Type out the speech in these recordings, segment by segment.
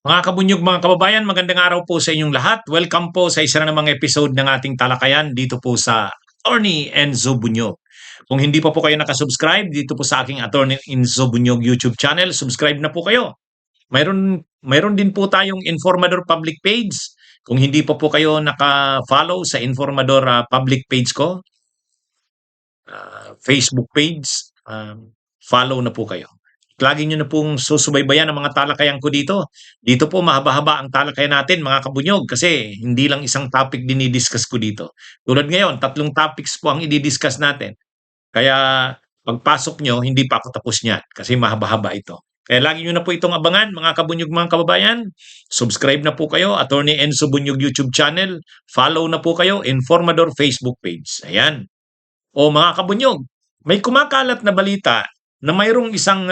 Mga kabunyog, mga kababayan, magandang araw po sa inyong lahat. Welcome po sa isa na namang episode ng ating talakayan dito po sa Attorney Enzo Bunyog. Kung hindi pa po kayo nakasubscribe dito po sa aking Attorney Enzo Bunyog YouTube channel, subscribe na po kayo. Mayroon din po tayong Informador public page. Kung hindi pa po kayo naka-follow sa Informador public page ko, Facebook page, follow na po kayo. Lagi nyo na pong susubaybayan ang mga talakayan ko dito. Dito po mahaba-haba ang talakayan natin mga kabunyog kasi hindi lang isang topic dinidiscuss ko dito. Tulad ngayon, 3 topics po ang i-discuss natin. Kaya pagpasok nyo, hindi pa ako tapos niyan kasi mahaba-haba ito. Kaya lagi nyo na po itong abangan mga kabunyog, mga kababayan. Subscribe na po kayo, Attorney Enzo Bunyog YouTube channel. Follow na po kayo, Informador Facebook page. Ayan. O mga kabunyog, may kumakalat na balita na mayroong isang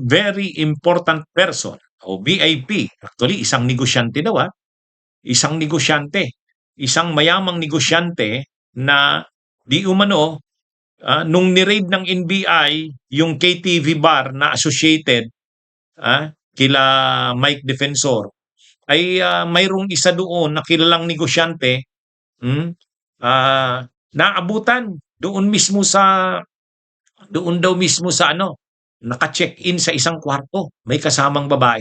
very important person o VIP. Actually, isang negosyante daw isang negosyante. Isang mayamang negosyante na di umano nung ni-raid ng NBI yung KTV bar na associated kila Mike Defensor ay mayroong isa doon na kilalang negosyante naabutan doon daw mismo sa naka-check-in sa isang kwarto, may kasamang babae.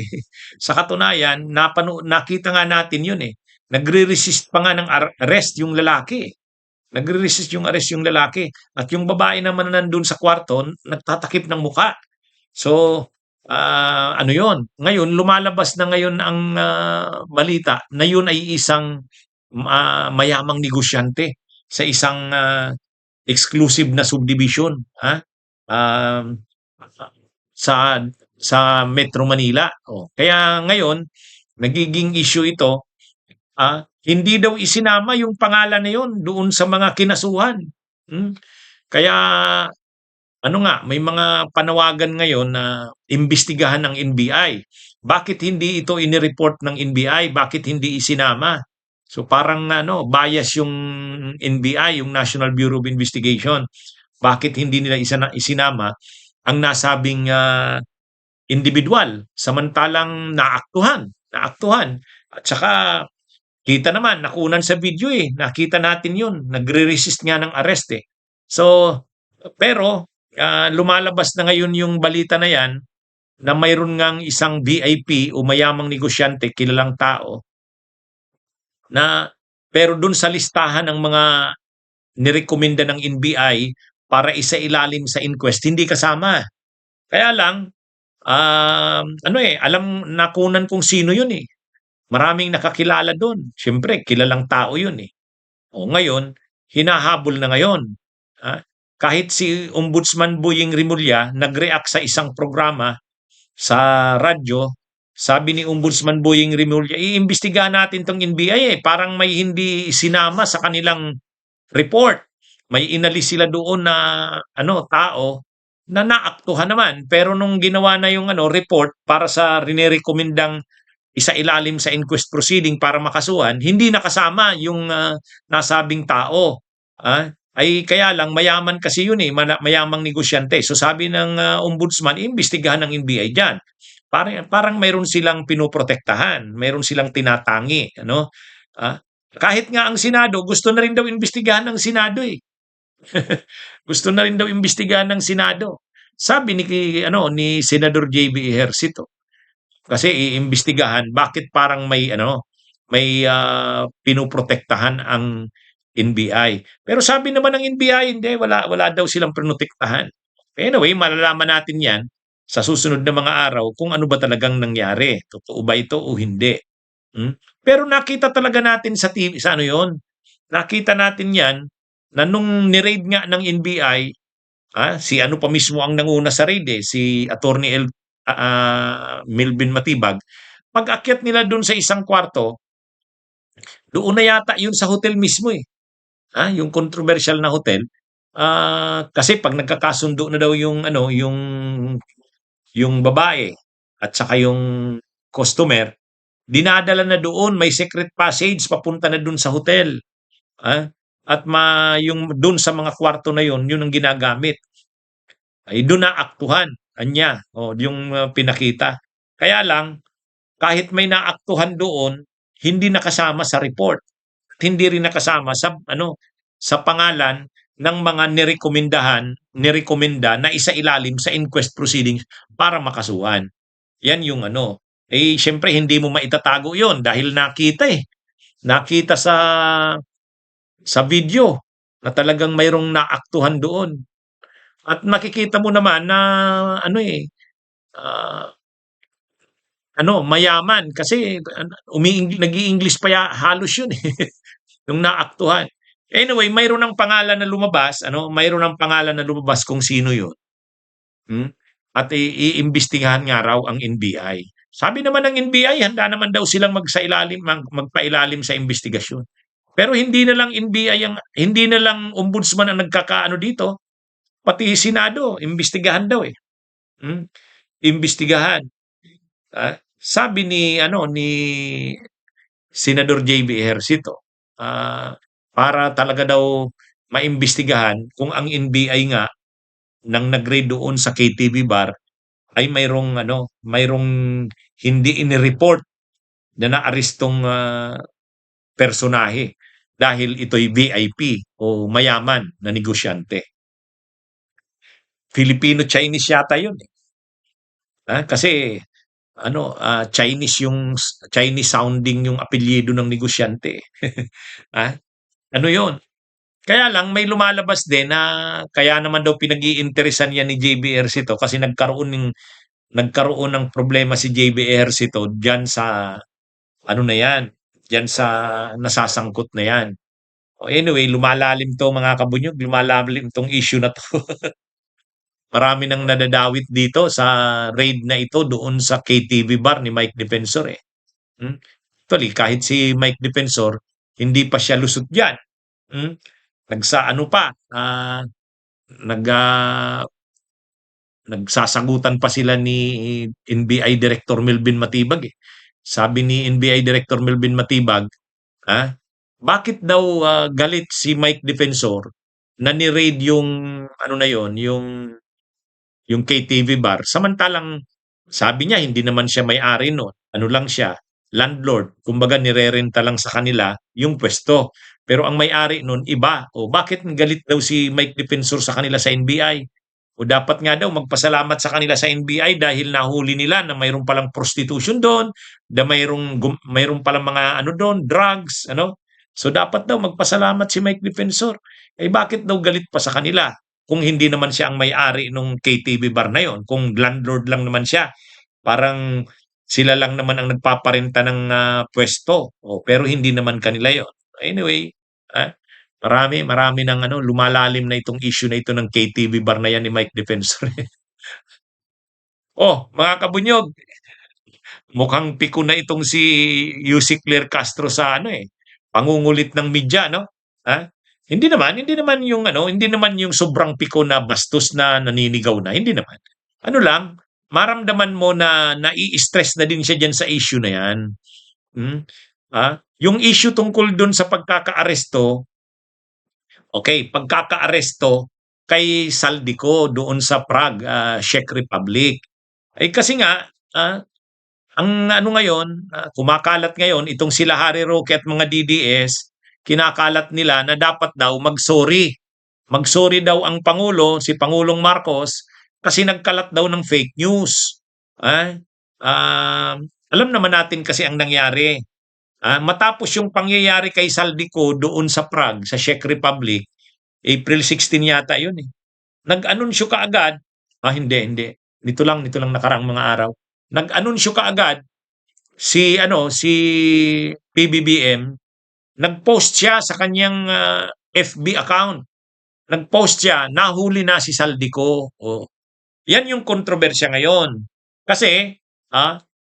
Sa katunayan, nakita nga natin yun eh. Nagre-resist pa nga ng arrest yung lalaki. Nagre-resist yung arrest yung lalaki. At yung babae naman na nandun sa kwarto, nagtatakip ng muka. So, ano yun? Ngayon, lumalabas na ngayon ang balita na yun ay isang mayamang negosyante sa isang exclusive na subdivision um, sa Metro Manila. Kaya ngayon nagiging issue ito, hindi daw isinama yung pangalan na yun doon sa mga kinasuhan. Kaya ano nga, may mga panawagan ngayon na imbestigahan ng NBI. Bakit hindi ito inireport ng NBI? Bakit hindi isinama? So parang bias yung NBI, yung National Bureau of Investigation. Bakit hindi nila isinama ang nasabing individual samantalang naaktuhan. At saka kita naman, nakunan sa video nakita natin yun, nagre-resist nga ng arrest eh. So, pero lumalabas na ngayon yung balita na yan na mayroon ngang isang VIP o mayamang negosyante, kilalang tao, na pero dun sa listahan ng mga nirekomenda ng NBI para isailalim sa inquest, hindi kasama. Kaya lang, alam nakunan kung sino yun eh. Maraming nakakilala doon. Siyempre, kilalang tao yun eh. O ngayon, hinahabol na ngayon. Kahit si Ombudsman Boying Rimulya nag-react sa isang programa sa radyo, sabi ni Ombudsman Boying Rimulya, iimbestigahan natin tong NBI parang may hindi sinama sa kanilang report. May inalis sila doon na tao na naaktuhan naman. Pero nung ginawa na yung report para sa rinerekomendang isailalim sa inquest proceeding para makasuhan, hindi nakasama yung nasabing tao. Ay kaya lang mayaman kasi yun mayamang negosyante. So sabi ng ombudsman, imbestigahan ng NBI diyan. Parang mayroon silang pinoprotektahan, mayroon silang tinatangi, kahit nga ang Senado, gusto na rin daw imbestigahan ng Senado eh. Gusto na rin daw imbestigahan ng Senado. Sabi ni Senador JB Ejercito. Kasi iimbestigahan bakit parang may pinoprotektahan ang NBI. Pero sabi naman ng NBI, hindi, wala daw silang protektahan. Anyway, malalaman natin 'yan sa susunod na mga araw kung ano ba talagang nangyari. Totoo ba ito o hindi? Pero nakita talaga natin sa TV, sa yon. Nakita natin 'yan na nung ni-raid nga ng NBI, si pa mismo ang nanguna sa raid si Attorney Melvin Matibag. Pag-akyat nila doon sa isang kwarto, doon na yata yun sa hotel mismo yung controversial na hotel. Kasi pag nagkakasundo na daw yung babae at saka yung customer, dinadala na doon, may secret passage papunta na doon sa hotel. At yung doon sa mga kwarto na yun ang ginagamit. Ay doon na aktuhan anya yung pinakita. Kaya lang kahit may naaktuhan doon, hindi nakasama sa report. At hindi rin nakasama sa sa pangalan ng mga nirekomenda na isailalim sa inquest proceedings para makasuhan. Yan yung siyempre hindi mo maitatago yon dahil nakita eh. Nakita sa video na talagang mayroong naaktuhan doon. At makikita mo naman na ah, mayaman kasi nag-i-English pa halos yun eh. Yung naaktuhan. Anyway, mayroon ng pangalan na lumabas, mayroon ng pangalan na lumabas kung sino yun. At iimbestigahan nga raw ang NBI. Sabi naman ng NBI, handa naman daw silang magpailalim sa investigasyon. Pero hindi na lang NBI hindi na lang ombudsman ang nagkakaano dito, pati Senado, imbestigahan daw eh. Imbestigahan. Sabi ni Senador JB Ejercito, para talaga daw maimbestigahan kung ang NBI nga nang nag-raid doon sa KTV bar ay mayroong hindi inireport na naarestong personahe dahil ito'y VIP o mayaman na negosyante. Filipino-Chinese yata yun eh. Kasi Chinese sounding yung apelyido ng negosyante. Ano yun? Kaya lang may lumalabas din na kaya naman daw pinag-iinteresan yan ni JB Ejercito kasi nagkaroon ng problema si JB Ejercito diyan sa na yan, diyan sa nasasangkot na yan. Anyway, lumalalim to mga kabunyog, lumalalim tong issue na to. Marami nang nadadawit dito sa raid na ito doon sa KTV bar ni Mike Defensor eh. Actually, kahit si Mike Defensor, hindi pa siya lusot diyan. Nag nagsasagutan pa sila ni NBI Director Melvin Matibag eh. Sabi ni NBI Director Melvin Matibag, bakit daw galit si Mike Defensor na ni-raid yung yung KTV bar samantalang sabi niya hindi naman siya may-ari noon. Ano lang siya, landlord. Kumbaga nirerenta lang sa kanila yung pwesto. Pero ang may-ari noon iba. O bakit galit daw si Mike Defensor sa kanila sa NBI? O dapat nga daw magpasalamat sa kanila sa NBI dahil nahuli nila na mayroon palang prostitution doon, na mayroon palang mga doon, drugs, So dapat daw magpasalamat si Mike Defensor. Bakit daw galit pa sa kanila? Kung hindi naman siya ang may-ari nung KTV bar na yon, kung landlord lang naman siya, parang sila lang naman ang nagpaparenta ng pwesto, pero hindi naman kanila yon. Anyway, marami ng lumalalim na itong issue na ito ng KTV bar na yan ni Mike Defensor. Mga kabunyog, mukhang piko na itong si Yussi Claire Castro sa pangungulit ng media, no? Hindi naman yung sobrang piko na bastos na naninigaw na, hindi naman. Maramdaman mo na nai-stress na din siya diyan sa issue na 'yan. Yung issue tungkol dun sa pagkakaaresto, pagkakaaresto kay Saldico doon sa Prague, Czech Republic. Kasi nga, ang ngayon, kumakalat ngayon itong sila Harry Roque at mga DDS, kinakalat nila na dapat daw mag-sorry. Mag-sorry daw ang Pangulo, si Pangulong Marcos, kasi nagkalat daw ng fake news. Alam naman natin kasi ang nangyari. Matapos yung pangyayari kay Saldico doon sa Prague, sa Czech Republic, April 16 yata yun eh. Nag-anunsyo kaagad, hindi. Nito lang nakaraang mga araw. Nag-anunsyo kaagad si PBBM, nag-post siya sa kanyang FB account. Nag-post siya, nahuli na si Saldico. Yan yung kontrobersya ngayon. Kasi,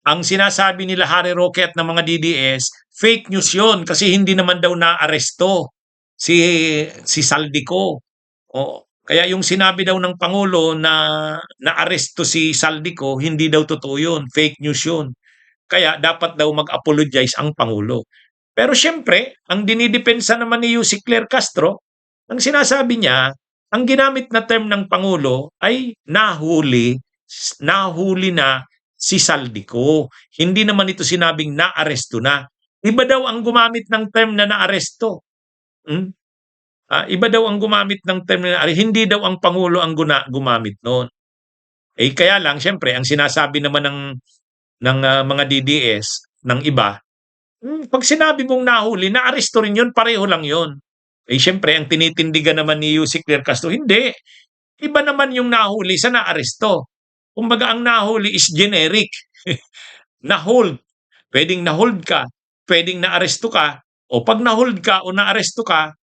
ang sinasabi nila Harry Roque at ng mga DDS, fake news yun kasi hindi naman daw na-aresto si Saldico. Kaya yung sinabi daw ng Pangulo na na-aresto si Saldico, hindi daw totoo yun. Fake news yun. Kaya dapat daw mag-apologize ang Pangulo. Pero siyempre, ang dinidepensa naman ni Yussi Claire Castro, ang sinasabi niya, ang ginamit na term ng Pangulo ay nahuli na si Saldico. Hindi naman ito sinabing naaresto na. Iba daw ang gumamit ng term na naaresto. Hmm? Iba daw ang gumamit ng term na naaresto. Hindi daw ang Pangulo ang gumamit noon. Kaya lang, syempre, ang sinasabi naman ng mga DDS, ng iba, pag sinabi mong nahuli, naaresto rin yun, pareho lang yun. Syempre, ang tinitindigan naman ni Yusek Clear Castro, hindi. Iba naman yung nahuli sa naaresto. Kumbaga, ang nahuli is generic. Na-hold. Pwedeng na-hold ka, pwedeng naaresto ka, o pag na-hold ka o naaresto ka,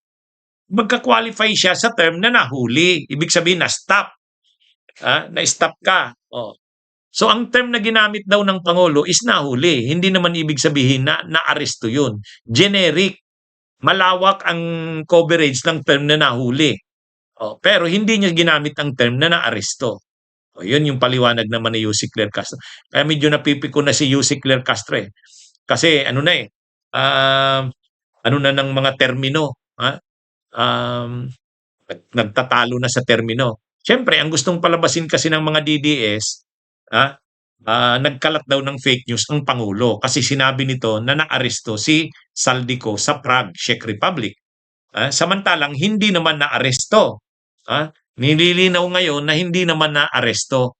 magka-qualify siya sa term na nahuli. Ibig sabihin, na-stop. Na-stop ka. So ang term na ginamit daw ng Pangulo is nahuli. Hindi naman ibig sabihin na naaresto yun. Generic. Malawak ang coverage ng term na nahuli. Pero hindi niya ginamit ang term na naaresto. Yun yung paliwanag naman ni Yusek Clear Castro. Kaya medyo napipiko na si Yusek Clear Castro eh. Kasi ano na eh, ano na ng mga termino. Nagtatalo na sa termino. Siyempre, ang gustong palabasin kasi ng mga DDS, nagkalat daw ng fake news ang Pangulo kasi sinabi nito na naaresto si Saldico sa Prague, Czech Republic. Samantalang hindi naman naaresto. Nililinaw ngayon na hindi naman naaresto.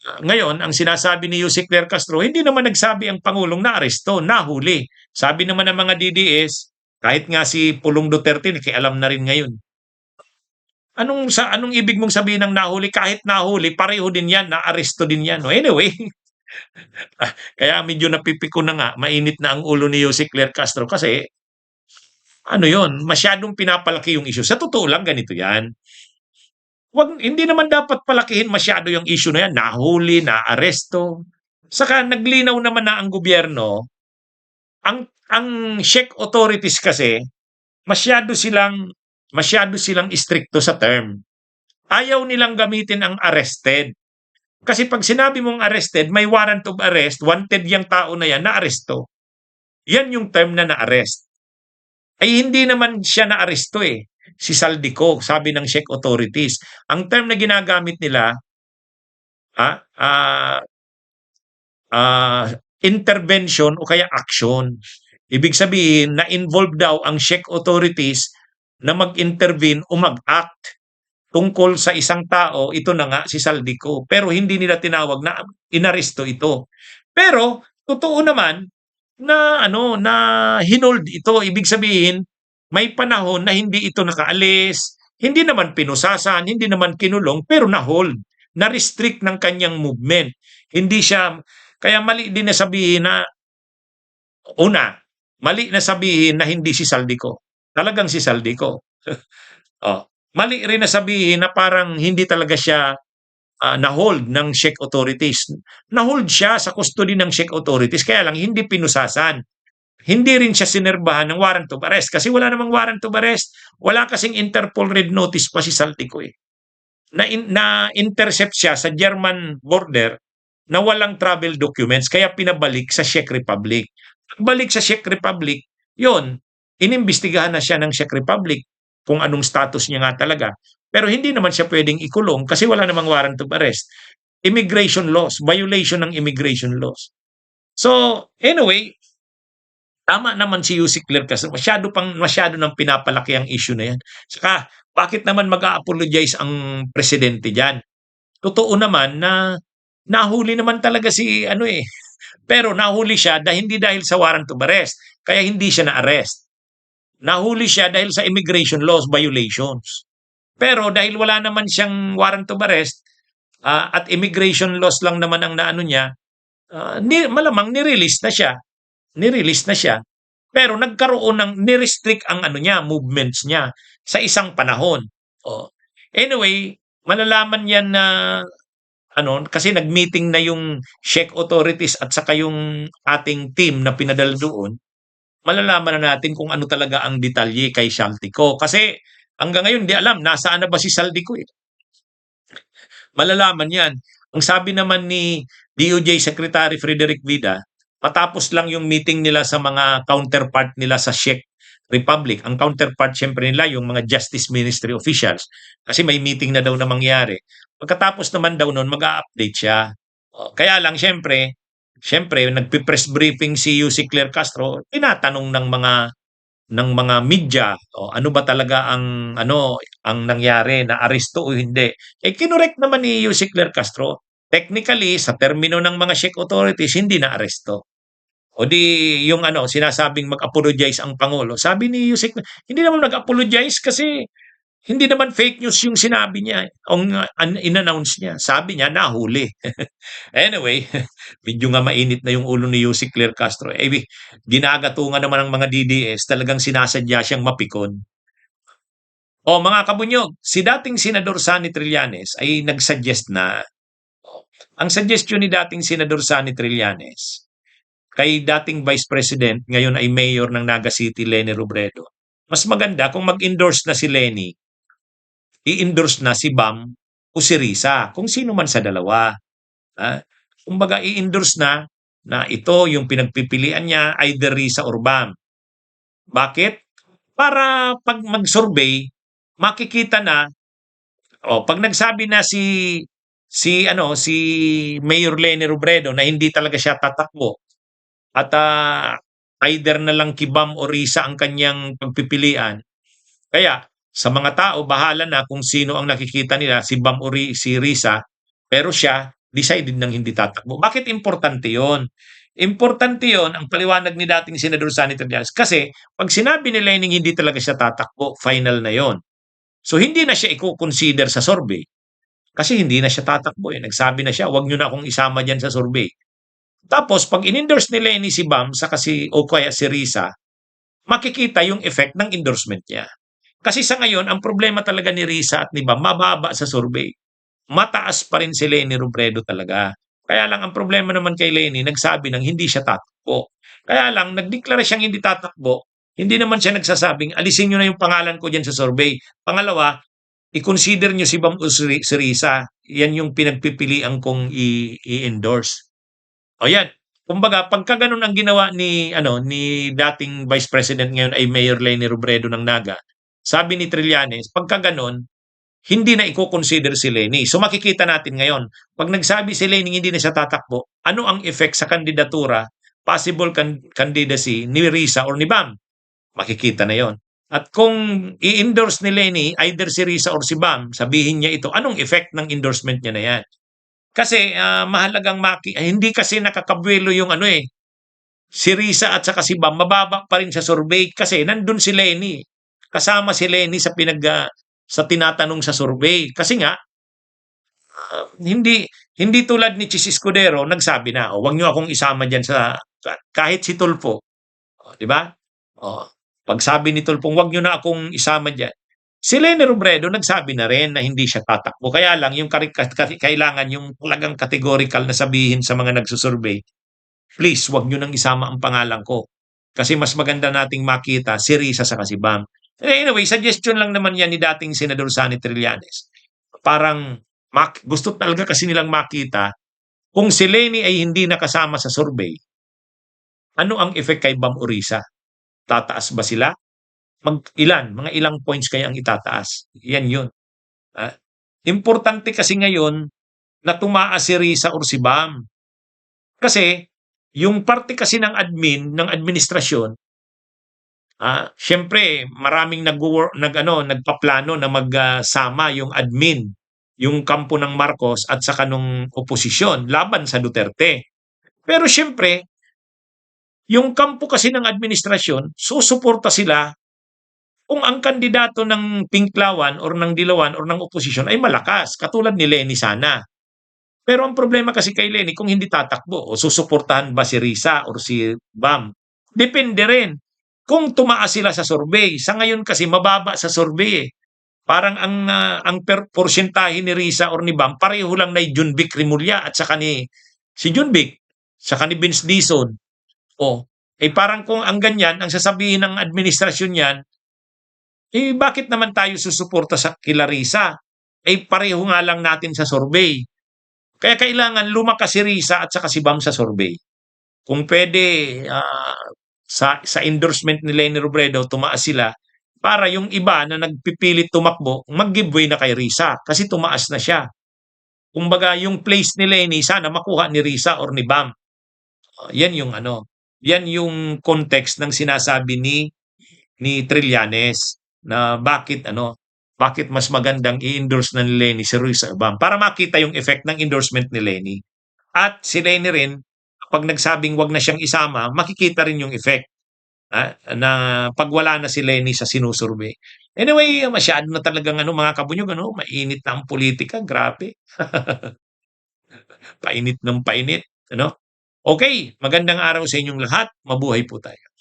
Ngayon, ang sinasabi ni Yusek Clear Castro, hindi naman nagsabi ang Pangulong naaresto, nahuli. Sabi naman ng mga DDS, kahit nga si Pulong Duterte, nakialam na rin ngayon. Anong ibig mong sabihin ng nahuli? Kahit nahuli, pareho din yan, naaresto din yan. No? Anyway, kaya medyo napipiko na nga, mainit na ang ulo ni Yusek Clear Castro kasi ano yon, masyadong pinapalaki yung issue. Sa totoo lang, ganito yan. Hindi naman dapat palakihin masyado yung issue na yan, nahuli, naaresto. Saka naglinaw naman na ang gobyerno, ang Czech authorities kasi, masyado silang istrikto sa term. Ayaw nilang gamitin ang arrested. Kasi pag sinabi mong arrested, may warrant of arrest, wanted yung tao na yan, na-aresto. Yan yung term na na-arrest. Hindi naman siya na-aresto eh. Si Saldico, sabi ng Czech authorities. Ang term na ginagamit nila, intervention o kaya action. Ibig sabihin na involved daw ang Czech authorities na mag-intervene o mag-act tungkol sa isang tao, ito na nga si Saldico. Pero hindi nila tinawag na inaresto ito. Pero totoo naman na na hinold ito. Ibig sabihin may panahon na hindi ito nakaalis, hindi naman pinusasan, hindi naman kinulong, pero na-hold, na-restrict ng kanyang movement. Hindi siya, kaya mali din na sabihin na, mali na sabihin na hindi si Saldico. Talagang si Saldico. Mali rin na sabihin na parang hindi talaga siya na-hold ng Czech authorities. Na-hold siya sa custody ng Czech authorities, kaya lang hindi pinusasan. Hindi rin siya sinerbahan ng warrant of arrest kasi wala namang warrant of arrest. Wala kasing Interpol red notice pa si Saldico eh. Na-intercept siya sa German border na walang travel documents kaya pinabalik sa Czech Republic. Pagbalik sa Czech Republic, yon, inimbestigahan na siya ng Czech Republic kung anong status niya nga talaga. Pero hindi naman siya pwedeng ikulong kasi wala namang warrant of arrest. Immigration laws, violation ng immigration laws. So, anyway, tama naman si Yusek Clear Castro. Masyado nang pinapalaki ang issue na yan. Saka, bakit naman mag-a-apologize ang presidente dyan? Totoo naman na nahuli naman talaga si pero nahuli siya hindi dahil sa warrant of arrest. Kaya hindi siya na-arrest. Nahuli siya dahil sa immigration laws violations. Pero dahil wala naman siyang warrant of arrest at immigration laws lang naman ang naano niya, malamang ni-release na siya. Pero nagkaroon ng ni-restrict ang movements niya sa isang panahon. Anyway, malalaman yan na kasi nag-meeting na yung Czech authorities at saka yung ating team na pinadala doon. Malalaman na natin kung ano talaga ang detalye kay Saldico. Kasi hanggang ngayon di alam nasaan na ba si Saldico eh. Malalaman yan. Ang sabi naman ni DOJ Secretary Frederick Vida, matapos lang yung meeting nila sa mga counterpart nila sa Czech Republic. Ang counterpart syempre nila yung mga Justice Ministry officials kasi may meeting na daw na mangyari. Pagkatapos naman daw noon mag-a-update siya Kaya lang siyempre nagpe-press briefing si Yusek Claire Castro, tinatanong ng mga media, ano ba talaga ang nangyari, na aresto o hindi. Kinorek naman ni Yusek Claire Castro, technically sa termino ng mga Czech authorities hindi na aresto. O di yung sinasabing mag-apologize ang Pangulo. Sabi ni Yusek, hindi naman nag-apologize kasi hindi naman fake news yung sinabi niya, in-announce niya. Sabi niya, nahuli. Anyway, medyo nga mainit na yung ulo ni Yusek Claire Castro. Ginagatungan naman ng mga DDS, talagang sinasadya siyang mapikon. O mga kabunyog, si dating Senador Sani Trillanes ay nagsuggest na, ang suggestion ni dating Senador Sani Trillanes kay dating Vice President, ngayon ay Mayor ng Naga City, Leni Robredo, mas maganda kung mag-endorse na si Leni, i-endorse na si Bam o si Risa, kung sino man sa dalawa. Ah, Kumbaga i-endorse na ito yung pinagpipilian niya, either Risa or Bam. Bakit? Para pag mag-survey, makikita na, pag nagsabi na si Mayor Leni Robredo na hindi talaga siya tatakbo at either na lang Kibam o Risa ang kanyang pagpipilian. Kaya sa mga tao, bahala na kung sino ang nakikita nila, si Bam o si Risa, pero siya decided nang hindi tatakbo. Bakit importante yon? Importante yon, ang paliwanag ni dating Senador Sani Trillanes. Kasi pag sinabi ni Lening hindi talaga siya tatakbo, final na yon. So hindi na siya i-consider sa survey. Kasi hindi na siya tatakbo. Nagsabi na siya, wag nyo na akong isama dyan sa survey. Tapos pag in-endorse ni Lenny si Bam o kaya si Risa, makikita yung effect ng endorsement niya. Kasi sa ngayon, ang problema talaga ni Risa at ni Bam, mababa sa survey. Mataas pa rin si Leni Robredo talaga. Kaya lang ang problema naman kay Leni, nagsabi ng hindi siya tatakbo. Kaya lang, nagdeklara siyang hindi tatakbo, hindi naman siya nagsasabing, alisin nyo na yung pangalan ko dyan sa survey. Pangalawa, i-consider nyo si Bam o si Risa. Yan yung pinagpipilian kong i-endorse. O yan. Kumbaga, pagka ganun ang ginawa ni dating Vice President, ngayon ay Mayor Leni Robredo ng Naga, sabi ni Trillanes, pagka ganun, hindi na i-consider si Leni. So makikita natin ngayon, pag nagsabi si Leni hindi na siya tatakbo, ano ang effect sa kandidatura, possible candidacy ni Risa or ni Bam? Makikita na yon. At kung i-endorse ni Leni, either si Risa or si Bam, sabihin niya ito, anong effect ng endorsement niya na yan? Kasi mahalagang hindi kasi nakakabuelo yung si Risa at saka si Bam, mababa pa rin sa survey kasi nandun si Leni. Kasama si Leni sa tinatanong sa survey. Kasi nga, hindi tulad ni Chis Escudero, nagsabi na, wag niyo akong isama diyan kahit si Tulfo. Di ba? Pag sabi ni Tulfong, wag niyo na akong isama diyan. Si Leni Robredo nagsabi na rin na hindi siya tatakbo. Kaya lang, yung kailangan yung talagang categorical na sabihin sa mga nagsusurvey, please, wag niyo nang isama ang pangalan ko. Kasi mas maganda nating makita si Risa sa si Bam. Anyway, suggestion lang naman yan ni dating Senador Sani Trillanes. Parang gusto talaga kasi nilang makita kung si Leni ay hindi nakasama sa survey, ano ang effect kay Bam o Risa? Tataas ba sila? Mga ilang points kaya ang itataas? Yan yun. Importante kasi ngayon na tumaas si Risa or si Bam. Kasi yung parte kasi ng administrasyon, siyempre maraming nagpaplano na magsama yung admin, yung kampo ng Marcos at saka nung oposisyon laban sa Duterte. Pero siyempre, yung kampo kasi ng administrasyon, susuporta sila kung ang kandidato ng Pinklawan or ng Dilawan or ng oposisyon ay malakas, katulad ni Leni sana. Pero ang problema kasi kay Leni, kung hindi tatakbo, o susuportahan ba si Risa or si Bam? Depende rin. Kung tumaas sila sa survey, sa ngayon kasi mababa sa survey eh. Parang ang porsyentahe ni Risa or ni Bam, pareho lang na Junvic Rimulya at saka si Junvic, saka ni Vince Dizon. Parang kung ang ganyan, ang sasabihin ng administrasyon yan, bakit naman tayo susuporta sa kila Risa? Pareho nga lang natin sa survey. Kaya kailangan lumakas si Risa at saka si Bam sa survey. Kung pwede, sa endorsement ni Leni Robredo, tumaas sila para yung iba na nagpipilit tumakbo, mag-giveaway na kay Risa kasi tumaas na siya. Kumbaga yung place ni Lenny sana makuha ni Risa or ni Bam. Yan yung ano, yan yung context ng sinasabi ni Trillanes na bakit mas magandang i-endorse na ni Lenny si Risa Bam para makita yung effect ng endorsement ni Lenny. At si Lenny rin, kapag nagsabing wag na siyang isama, makikita rin yung effect na pag wala na si Lenny sa sinusurvey. Anyway, masyado na talagang mga kabunyog, mainit na ang politika, grabe. Painit ng painit, ano? Okay, magandang araw sa inyong lahat. Mabuhay po tayo.